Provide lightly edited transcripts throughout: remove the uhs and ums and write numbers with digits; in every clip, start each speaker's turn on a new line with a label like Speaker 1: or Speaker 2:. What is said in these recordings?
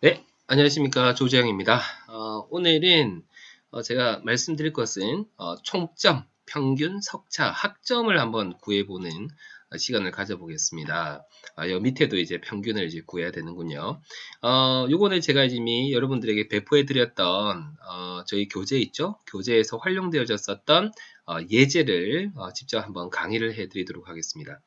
Speaker 1: 네, 안녕하십니까. 조재영입니다. 오늘은 제가 말씀드릴 것은 총점, 평균, 석차, 학점을 한번 구해보는 시간을 가져보겠습니다. 여기 밑에도 이제 평균을 이제 구해야 되는군요. 요거는 제가 이미 여러분들에게 배포해드렸던 저희 교재 있죠? 교재에서 활용되어졌었던 예제를 직접 한번 강의를 해드리도록 하겠습니다.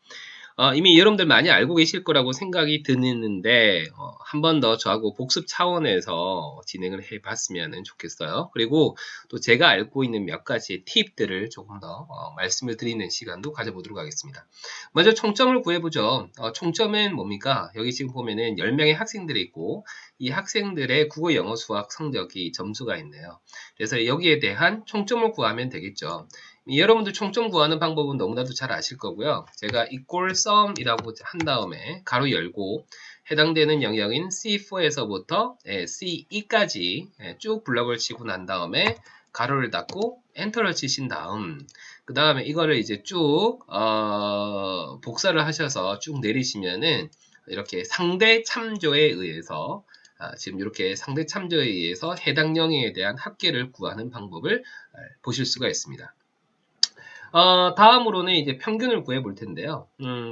Speaker 1: 이미 여러분들 많이 알고 계실 거라고 생각이 드는데 한 번 더 저하고 복습 차원에서 진행을 해 봤으면 좋겠어요. 그리고 또 제가 알고 있는 몇 가지 팁들을 조금 더 말씀을 드리는 시간도 가져보도록 하겠습니다. 먼저 총점을 구해보죠. 총점은 뭡니까? 여기 지금 보면은 10명의 학생들이 있고 이 학생들의 국어, 영어, 수학 성적이 점수가 있네요. 그래서 여기에 대한 총점을 구하면 되겠죠. 여러분들 총점 구하는 방법은 너무나도 잘 아실 거고요. 제가 equal sum이라고 한 다음에 가로 열고 해당되는 영역인 C4에서부터 C2까지 쭉 블럭을 치고 난 다음에 가로를 닫고 엔터를 치신 다음 그 다음에 이거를 이제 쭉 복사를 하셔서 쭉 내리시면은 이렇게 상대 참조에 의해서 지금 이렇게 상대 참조에 의해서 해당 영역에 대한 합계를 구하는 방법을 보실 수가 있습니다. 다음으로는 이제 평균을 구해 볼 텐데요.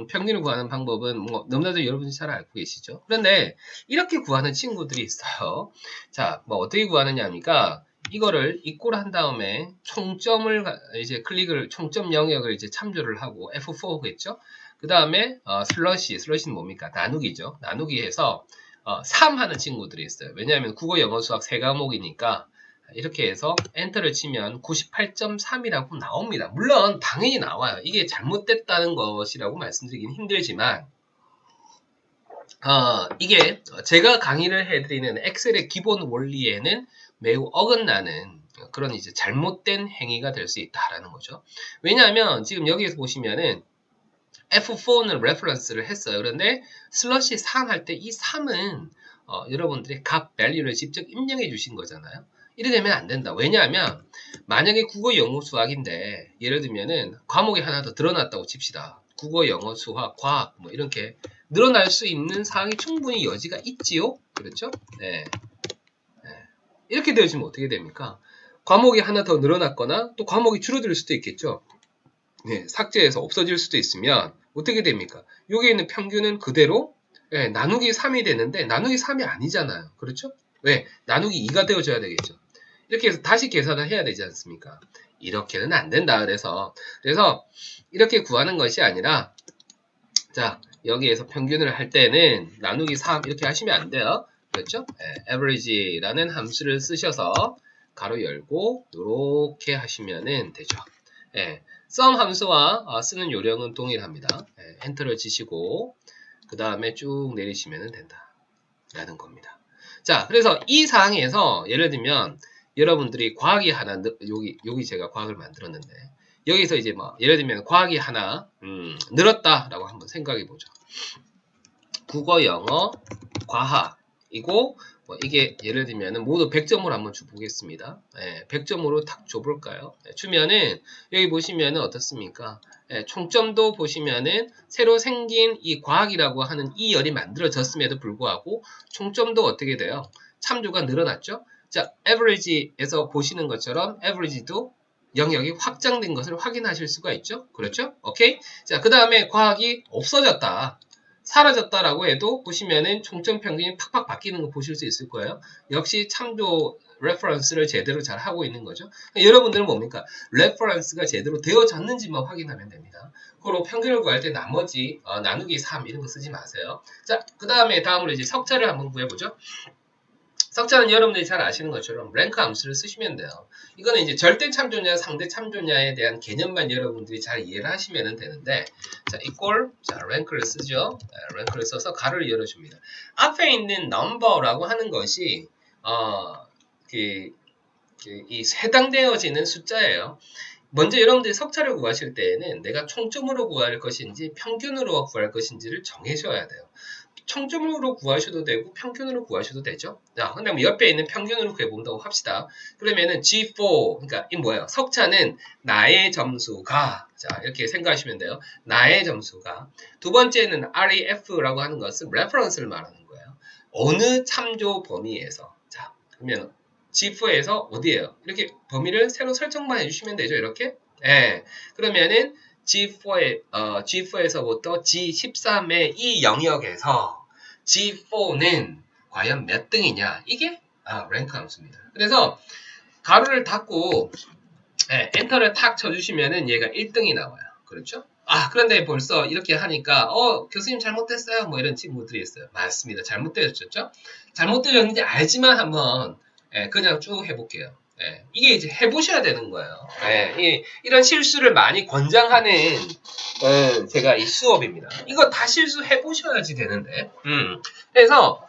Speaker 1: 평균을 구하는 방법은 뭐 너무나도 여러분이 잘 알고 계시죠. 그런데 이렇게 구하는 친구들이 있어요. 자, 뭐 어떻게 구하느냐 하니까 이거를 이꼴 한 다음에 총점을 이제 총점 영역을 이제 참조를 하고 F4겠죠. 그 다음에 슬러시는 뭡니까? 나누기죠. 나누기 해서 3 하는 친구들이 있어요. 왜냐하면 국어, 영어, 수학 세 과목이니까 이렇게 해서 엔터를 치면 98.3이라고 나옵니다. 물론 당연히 나와요. 이게 잘못됐다는 것이라고 말씀드리긴 힘들지만 이게 제가 강의를 해드리는 엑셀의 기본 원리에는 매우 어긋나는 그런 이제 잘못된 행위가 될 수 있다라는 거죠. 왜냐하면 지금 여기에서 보시면은 F4는 레퍼런스를 했어요. 그런데 슬러시 3 할 때 이 3은 여러분들이 값 밸류를 직접 입력해 주신 거잖아요. 이래 되면 안 된다. 왜냐하면 만약에 국어, 영어, 수학인데 예를 들면은 과목이 하나 더 늘어났다고 칩시다. 국어, 영어, 수학, 과학 뭐 이렇게 늘어날 수 있는 사항이 충분히 여지가 있지요. 그렇죠? 네. 네. 이렇게 되어지면 어떻게 됩니까? 과목이 하나 더 늘어났거나 또 과목이 줄어들 수도 있겠죠. 네, 삭제해서 없어질 수도 있으면 어떻게 됩니까? 여기에 있는 평균은 그대로 나누기 3이 되는데 나누기 3이 아니잖아요. 그렇죠? 왜? 나누기 2가 되어줘야 되겠죠. 이렇게 해서 다시 계산을 해야 되지 않습니까? 이렇게는 안 된다. 그래서 이렇게 구하는 것이 아니라 자 여기에서 평균을 할 때는 나누기 3 이렇게 하시면 안 돼요. 그렇죠? average라는 함수를 쓰셔서 가로 열고 이렇게 하시면 되죠. sum 함수와 쓰는 요령은 동일합니다. 엔터를 치시고 그 다음에 쭉 내리시면 된다 라는 겁니다. 자, 그래서 이 상황에서 예를 들면 여러분들이 과학이 하나 여기 제가 과학을 만들었는데 여기서 이제 뭐 예를 들면 과학이 하나 늘었다라고 한번 생각해 보죠. 국어, 영어, 과학이고 뭐 이게 예를 들면 모두 100점으로 한번 줘보겠습니다. 100점으로 딱 줘볼까요? 주면은 여기 보시면은 어떻습니까? 총점도 보시면은 새로 생긴 이 과학이라고 하는 이 열이 만들어졌음에도 불구하고 총점도 어떻게 돼요? 참조가 늘어났죠? 자, average에서 보시는 것처럼 average도 영역이 확장된 것을 확인하실 수가 있죠? 그렇죠? 오케이? 자, 그 다음에 과학이 없어졌다. 사라졌다라고 해도 보시면은 총점 평균이 팍팍 바뀌는 거 보실 수 있을 거예요. 역시 참조 레퍼런스를 제대로 잘 하고 있는 거죠. 그러니까 여러분들은 뭡니까? 레퍼런스가 제대로 되어졌는지만 확인하면 됩니다. 그리고 평균을 구할 때 나머지 나누기 3 이런 거 쓰지 마세요. 자, 그 다음에 다음으로 이제 석차를 한번 구해보죠. 석차는 여러분들이 잘 아시는 것처럼 랭크 함수를 쓰시면 돼요. 이거는 이제 절대 참조냐 상대 참조냐에 대한 개념만 여러분들이 잘 이해를 하시면 되는데 자, equal 자, 랭크를 쓰죠. 랭크를 써서 가로를 열어줍니다. 앞에 있는 number라고 하는 것이 이 해당되어지는 숫자예요. 먼저 여러분들이 석차를 구하실 때에는 내가 총점으로 구할 것인지 평균으로 구할 것인지를 정해셔야 돼요. 총점으로 구하셔도 되고 평균으로 구하셔도 되죠. 자, 근데 뭐 옆에 있는 평균으로 구해본다고 합시다. 그러면은 G4, 그러니까 이 뭐예요? 석차는 나의 점수가, 자 이렇게 생각하시면 돼요. 나의 점수가. 두 번째는 REF라고 하는 것은 reference를 말하는 거예요. 어느 참조 범위에서. 자, 그러면 G4에서 어디예요? 이렇게 범위를 새로 설정만 해주시면 되죠. 이렇게. 예. 그러면은 G4에서부터 G13의 이 영역에서 G4는 과연 몇 등이냐? 이게 랭크 함수입니다. 그래서 가로를 닫고 엔터를 탁 쳐주시면은 얘가 1등이 나와요. 그렇죠? 그런데 벌써 이렇게 하니까 교수님 잘못됐어요. 뭐 이런 친구들이 있어요. 맞습니다. 잘못되셨죠? 잘못되셨는지 알지만 한번 그냥 쭉 해볼게요. 이게 이제 해보셔야 되는 거예요. 이런 실수를 많이 권장하는 제가 이 수업입니다. 이거 다 실수해보셔야지 되는데. 그래서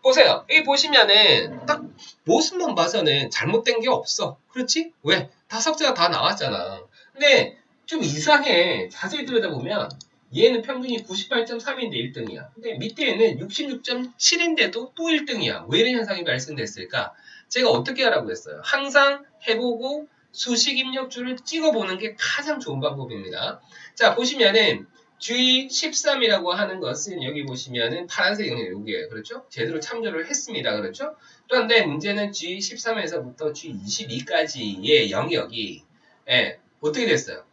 Speaker 1: 보세요. 여기 보시면은 딱 모습만 봐서는 잘못된 게 없어. 그렇지? 왜? 다 석재가 다 나왔잖아. 근데 좀 이상해. 자세히 들여다보면 얘는 평균이 98.3인데 1등이야. 근데 밑에는 66.7인데도 또 1등이야. 왜 이런 현상이 발생됐을까? 제가 어떻게 하라고 했어요? 항상 해보고 수식 입력줄을 찍어보는 게 가장 좋은 방법입니다. 자, 보시면은 G13이라고 하는 것은 여기 보시면은 파란색 영역 여기에요. 그렇죠? 제대로 참조를 했습니다. 그렇죠? 그런데 문제는 G13에서부터 G22까지의 영역이 어떻게 됐어요?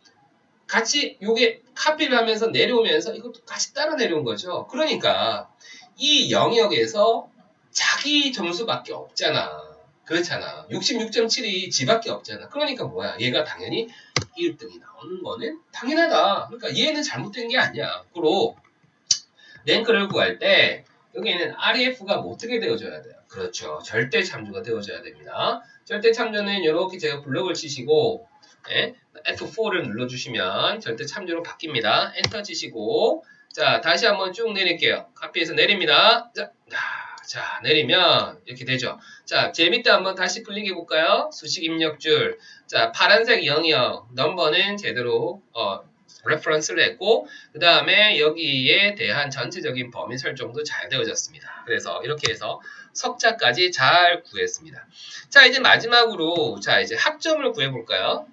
Speaker 1: 같이 요게 카피를 하면서 내려오면서 이것도 같이 따라 내려온 거죠. 그러니까 이 영역에서 자기 점수밖에 없잖아. 그렇잖아. 66.7이 지밖에 없잖아. 그러니까 뭐야? 얘가 당연히 1등이 나오는 거는 당연하다. 그러니까 얘는 잘못된 게 아니야. 그리고 랭크를 구할 때 여기에는 REF가 어떻게 되어줘야 돼요? 그렇죠. 절대 참조가 되어줘야 됩니다. 절대 참조는 이렇게 제가 블럭을 치시고 F4를 눌러주시면 절대 참조로 바뀝니다. 엔터 치시고 자 다시 한번 쭉 내릴게요. 카피해서 내립니다. 자 내리면 이렇게 되죠. 자 제 밑에 한번 다시 클릭해 볼까요? 수식 입력줄 자 파란색 영역 넘버는 제대로 레퍼런스를 했고 그 다음에 여기에 대한 전체적인 범위 설정도 잘 되어졌습니다. 그래서 이렇게 해서 석자까지 잘 구했습니다. 자 이제 마지막으로 자 이제 학점을 구해볼까요?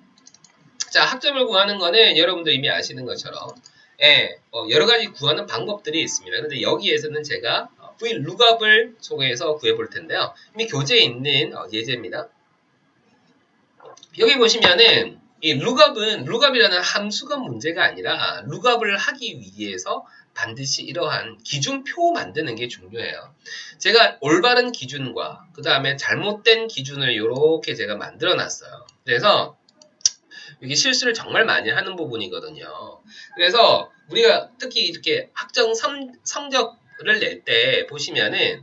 Speaker 1: 자 학점을 구하는 거는 여러분들 이미 아시는 것처럼 여러 가지 구하는 방법들이 있습니다. 근데 여기에서는 제가 VLOOKUP을 통해서 구해볼 텐데요. 이미 교재에 있는 예제입니다. 여기 보시면은 이 lookup이라는 함수가 문제가 아니라 lookup을 하기 위해서 반드시 이러한 기준표 만드는 게 중요해요. 제가 올바른 기준과 그 다음에 잘못된 기준을 이렇게 제가 만들어 놨어요. 그래서 이게 실수를 정말 많이 하는 부분이거든요. 그래서 우리가 특히 이렇게 학점 성적을 낼 때 보시면은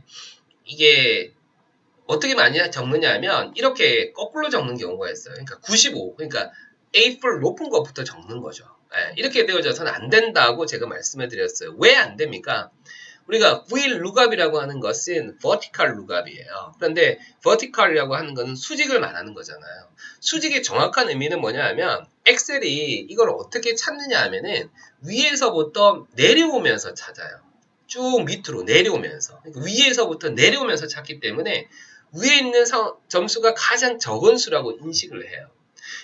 Speaker 1: 이게 어떻게 많이 적느냐 하면 이렇게 거꾸로 적는 경우가 있어요. 그러니까 95, 그러니까 A4 높은 것부터 적는 거죠. 이렇게 되어져서는 안 된다고 제가 말씀을 드렸어요. 왜 안 됩니까? 우리가 VLOOKUP이라고 하는 것은 vertical lookup이에요. 그런데 vertical이라고 하는 것은 수직을 말하는 거잖아요. 수직의 정확한 의미는 뭐냐 하면 엑셀이 이걸 어떻게 찾느냐 하면은 위에서부터 내려오면서 찾아요. 쭉 밑으로 내려오면서 그러니까 위에서부터 내려오면서 찾기 때문에 위에 있는 점수가 가장 적은 수라고 인식을 해요.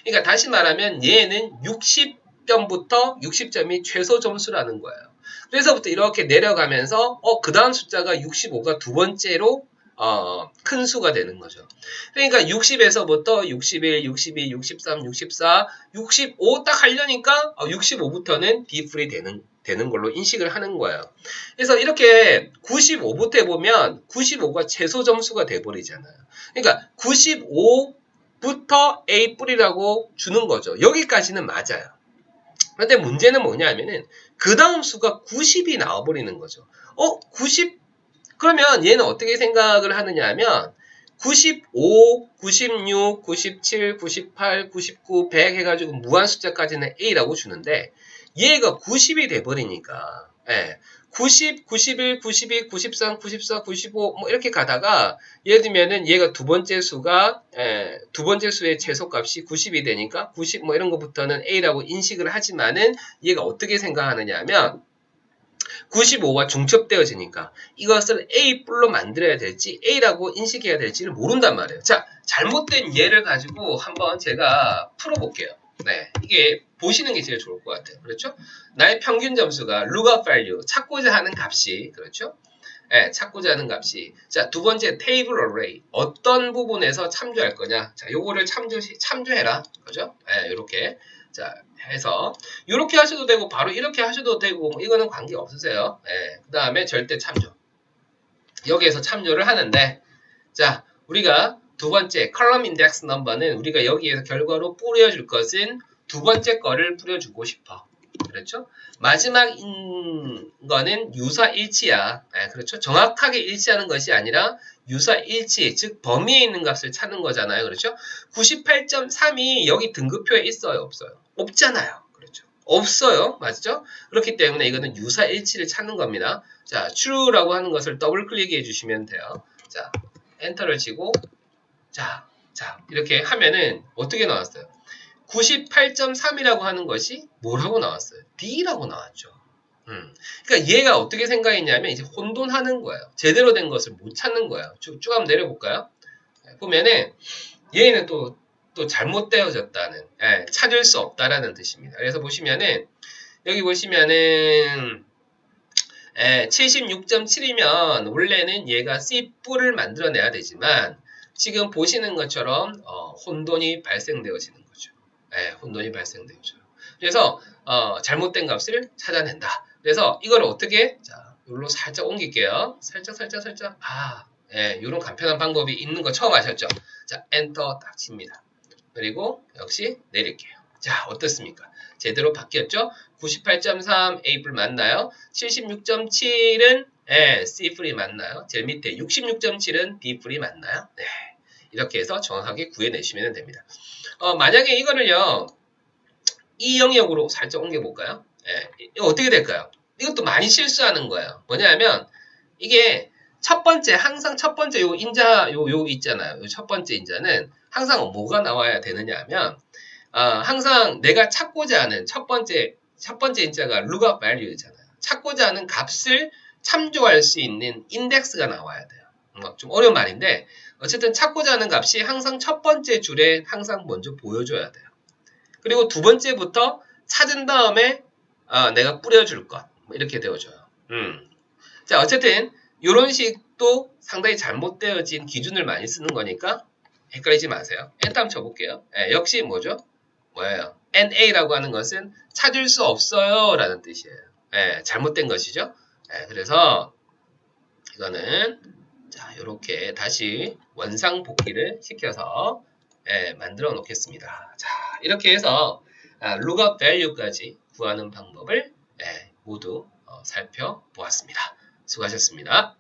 Speaker 1: 그러니까 다시 말하면 얘는 60점부터 60점이 최소 점수라는 거예요. 그래서부터 이렇게 내려가면서 그 다음 숫자가 65가 두 번째로 큰 수가 되는 거죠. 그러니까 60에서부터 61, 62, 63, 64, 65 딱 하려니까 65부터는 B3 되는 걸로 인식을 하는 거예요. 그래서 이렇게 95부터 해보면 95가 최소 점수가 돼버리잖아요. 그러니까 95부터 A 뿌리라고 주는 거죠. 여기까지는 맞아요. 그런데 문제는 뭐냐 하면은 그 다음 수가 90이 나와버리는 거죠. 90? 그러면 얘는 어떻게 생각을 하느냐 하면 95, 96, 97, 98, 99, 100 해가지고 무한 숫자까지는 A라고 주는데 얘가 90이 돼버리니까 90, 91, 92, 93, 94, 95 뭐 이렇게 가다가 예를 들면은 얘가 두 번째 수가 두 번째 수의 최소값이 90이 되니까 90 뭐 이런 것부터는 A라고 인식을 하지만은 얘가 어떻게 생각하느냐 하면 95가 중첩되어지니까 이것을 A+로 만들어야 될지 A라고 인식해야 될지를 모른단 말이에요. 자, 잘못된 예를 가지고 한번 제가 풀어볼게요. 이게 보시는 게 제일 좋을 것 같아요. 그렇죠? 나의 평균 점수가 lookup value, 찾고자 하는 값이, 그렇죠? 예, 찾고자 하는 값이. 자, 두 번째 table array. 어떤 부분에서 참조할 거냐. 자, 요거를 참조해라. 그죠? 예, 요렇게. 자, 해서 요렇게 하셔도 되고 바로 이렇게 하셔도 되고 뭐 이거는 관계 없으세요. 예. 그다음에 절대 참조. 여기에서 참조를 하는데 자, 우리가 두 번째 column index number는 우리가 여기에서 결과로 뿌려줄 것은 두 번째 거를 뿌려주고 싶어. 그렇죠? 마지막 거는 유사 일치야. 네, 그렇죠? 정확하게 일치하는 것이 아니라 유사 일치, 즉 범위에 있는 값을 찾는 거잖아요. 그렇죠? 98.3이 여기 등급표에 있어요, 없어요? 없잖아요. 그렇죠? 없어요. 맞죠? 그렇기 때문에 이거는 유사 일치를 찾는 겁니다. 자, true라고 하는 것을 더블 클릭해 주시면 돼요. 자, 엔터를 치고 자, 이렇게 하면은 어떻게 나왔어요? 98.3이라고 하는 것이 뭐라고 나왔어요? D라고 나왔죠. 그러니까 얘가 어떻게 생각했냐면 이제 혼돈하는 거예요. 제대로 된 것을 못 찾는 거예요. 쭉 한번 내려볼까요? 보면은 얘는 또 잘못되어졌다는, 찾을 수 없다라는 뜻입니다. 그래서 보시면은 여기 보시면은 76.7이면 원래는 얘가 C+을 만들어내야 되지만 지금 보시는 것처럼 혼돈이 발생되어지는 거죠. 혼돈이 발생되죠. 그래서 잘못된 값을 찾아낸다. 그래서 이걸 어떻게 자, 여기로 살짝 옮길게요. 살짝. 이런 간편한 방법이 있는 거 처음 아셨죠? 자, 엔터 딱 칩니다. 그리고 역시 내릴게요. 자, 어떻습니까? 제대로 바뀌었죠? 98.3 A뿔 맞나요? 76.7은 C뿔이 맞나요? 제일 밑에 66.7은 B뿔이 맞나요? 네. 이렇게 해서 정확하게 구해내시면 됩니다. 만약에 이거를요, 이 영역으로 살짝 옮겨볼까요? 이거 어떻게 될까요? 이것도 많이 실수하는 거예요. 뭐냐면, 이게 항상 첫 번째 요 인자, 요 있잖아요. 요 첫 번째 인자는 항상 뭐가 나와야 되느냐 하면, 항상 내가 찾고자 하는 첫 번째 인자가 lookup value잖아요. 찾고자 하는 값을 참조할 수 있는 인덱스가 나와야 돼요. 좀 어려운 말인데, 어쨌든 찾고자 하는 값이 항상 첫 번째 줄에 항상 먼저 보여줘야 돼요. 그리고 두 번째부터 찾은 다음에 내가 뿌려줄 것 이렇게 되어줘요. 자, 어쨌든 이런 식도 상당히 잘못되어진 기준을 많이 쓰는 거니까 헷갈리지 마세요. 엔터 한번 쳐볼게요. 역시 뭐죠? 뭐예요? NA라고 하는 것은 찾을 수 없어요 라는 뜻이에요. 잘못된 것이죠. 그래서 이거는 자, 이렇게 다시 원상복귀를 시켜서 만들어 놓겠습니다. 자, 이렇게 해서 lookup value까지 구하는 방법을 모두 살펴보았습니다. 수고하셨습니다.